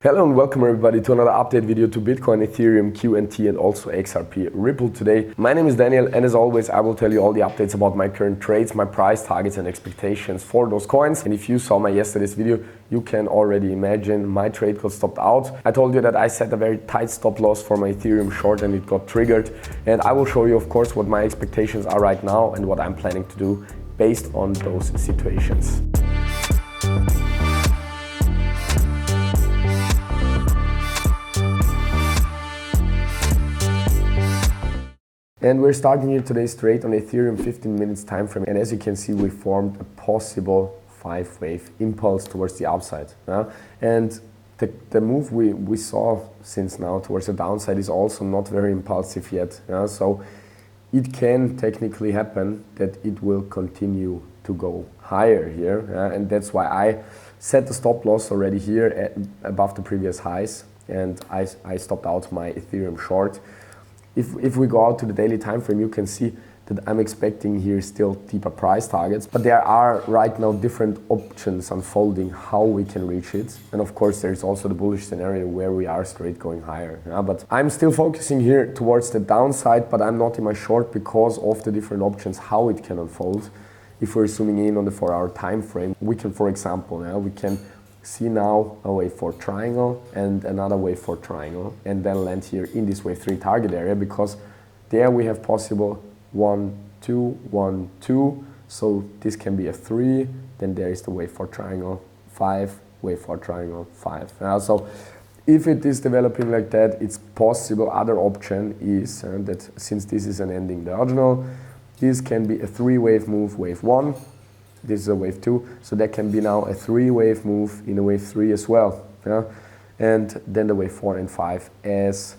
Hello and welcome everybody to another update video to Bitcoin, Ethereum, Quant and also XRP Ripple today. My name is Daniel and as always I will tell you all the updates about my current trades, my price targets and expectations for those coins. And if you saw my yesterday's video, you can already imagine my trade got stopped out. I told you that I set a very tight stop loss for my Ethereum short and it got triggered. And I will show you of course what my expectations are right now and what I'm planning to do based on those situations. And we're starting here today's trade on Ethereum 15 minutes time frame. And as you can see, we formed a possible 5-wave impulse towards the upside. And the move we saw since now towards the downside is also not very impulsive yet. So it can technically happen that it will continue to go higher here. And that's why I set the stop loss already here above the previous highs. And I stopped out my Ethereum short. If we go out to the daily time frame, you can see that I'm expecting here still deeper price targets, but there are right now different options unfolding how we can reach it. And of course, there's also the bullish scenario where we are straight going higher. But I'm still focusing here towards the downside, but I'm not in my short because of the different options how it can unfold. If we're zooming in on the 4-hour time frame, we can, for example, we can see now a wave 4 triangle and another wave 4 triangle and then land here in this wave 3 target area, because there we have possible 1, 2, 1, 2. So this can be a 3, then there is the wave 4 triangle, 5, wave 4 triangle, 5. So if it is developing like that, it's possible. Other option is that since this is an ending diagonal, this can be a 3-wave move, wave 1. This is a wave 2, so that can be now a 3-wave move in a wave 3 as well. And then the wave 4 and 5 as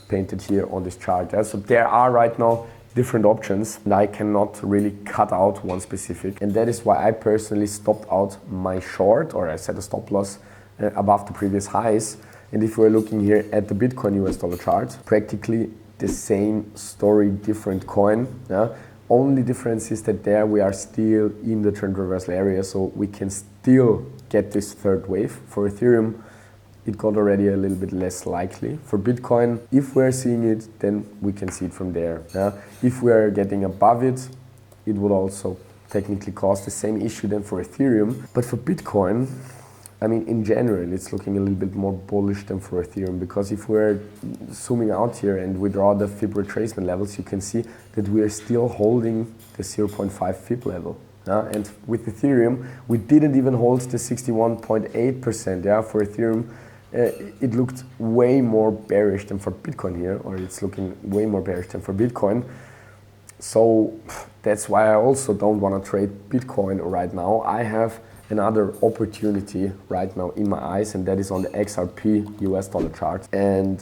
painted here on this chart. So there are right now different options and I cannot really cut out one specific. And that is why I personally stopped out my short, or I set a stop loss above the previous highs. And if we're looking here at the Bitcoin US dollar chart, practically the same story, different coin. Only difference is that there we are still in the trend reversal area, so we can still get this third wave. For Ethereum, it got already a little bit less likely. For Bitcoin, if we're seeing it, then we can see it from there. If we are getting above it, it would also technically cause the same issue than for Ethereum. But for Bitcoin, I mean, in general, it's looking a little bit more bullish than for Ethereum, because if we're zooming out here and we draw the Fib retracement levels, you can see that we are still holding the 0.5 Fib level. And with Ethereum, we didn't even hold the 61.8%. For Ethereum, it looked way more bearish than for Bitcoin here, or it's looking way more bearish than for Bitcoin. So that's why I also don't want to trade Bitcoin right now. I have another opportunity right now in my eyes, and that is on the XRP US dollar chart. And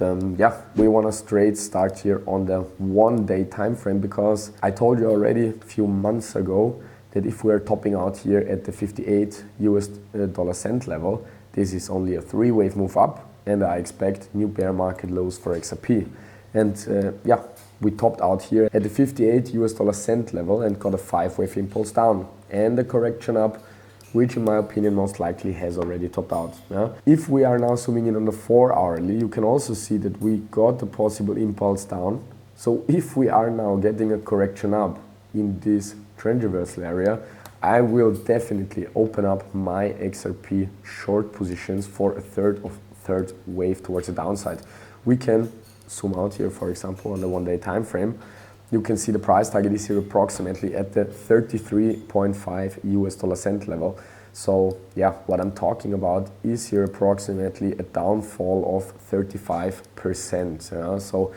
we want to straight start here on the 1-day time frame, because I told you already a few months ago that if we are topping out here at the 58 US dollar cent level, this is only a 3-wave move up, and I expect new bear market lows for XRP. And we topped out here at the 58 US dollar cent level and got a 5-wave impulse down and a correction up, which in my opinion most likely has already topped out. If we are now zooming in on the 4-hourly, you can also see that we got a possible impulse down. So if we are now getting a correction up in this trend reversal area, I will definitely open up my XRP short positions for a third wave towards the downside. We can zoom out here, for example, on the 1-day time frame. You can see the price target is here approximately at the 33.5 US dollar cent level. So what I'm talking about is here approximately a downfall of 35%. So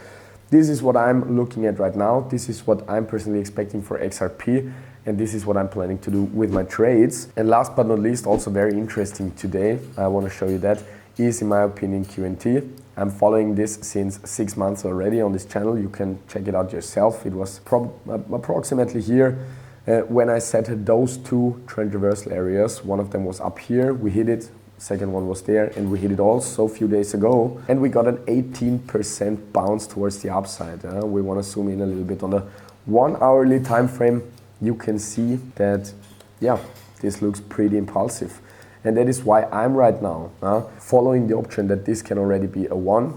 this is what I'm looking at right now. This is what I'm personally expecting for XRP. And this is what I'm planning to do with my trades. And last but not least, also very interesting today, I want to show you that, is in my opinion Quant. I'm following this since 6 months already on this channel. You can check it out yourself. It was approximately here when I set those 2 trend reversal areas. One of them was up here, we hit it. Second one was there, and we hit it also a few days ago. And we got an 18% bounce towards the upside. We want to zoom in a little bit on the 1-hourly time frame. You can see that, this looks pretty impulsive. And that is why I'm right now following the option that this can already be a 1,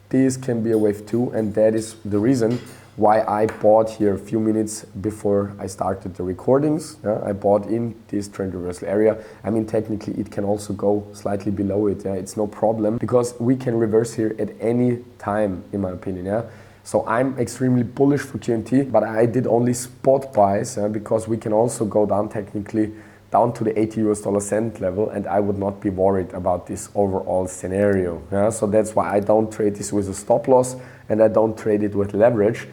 this can be a wave 2, and that is the reason why I bought here a few minutes before I started the recordings. I bought in this trend reversal area. I mean, technically it can also go slightly below it. It's no problem because we can reverse here at any time, in my opinion. So I'm extremely bullish for QNT, but I did only spot buys because we can also go down technically down to the 80 US dollar cent level, and I would not be worried about this overall scenario. So that's why I don't trade this with a stop loss and I don't trade it with leverage,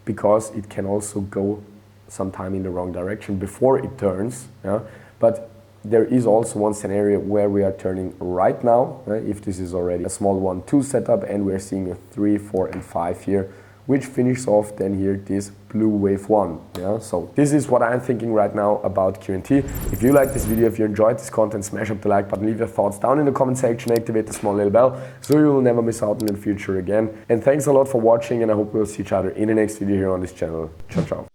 because it can also go sometime in the wrong direction before it turns. But there is also one scenario where we are turning right now, if this is already a small 1-2 setup, and we're seeing a 3, 4 and 5 here, which finishes off then here this blue wave 1. So this is what I'm thinking right now about QNT. If you like this video, if you enjoyed this content, smash up the like button, leave your thoughts down in the comment section, activate the small little bell so you will never miss out in the future again. And thanks a lot for watching, and I hope we'll see each other in the next video here on this channel. Ciao, ciao.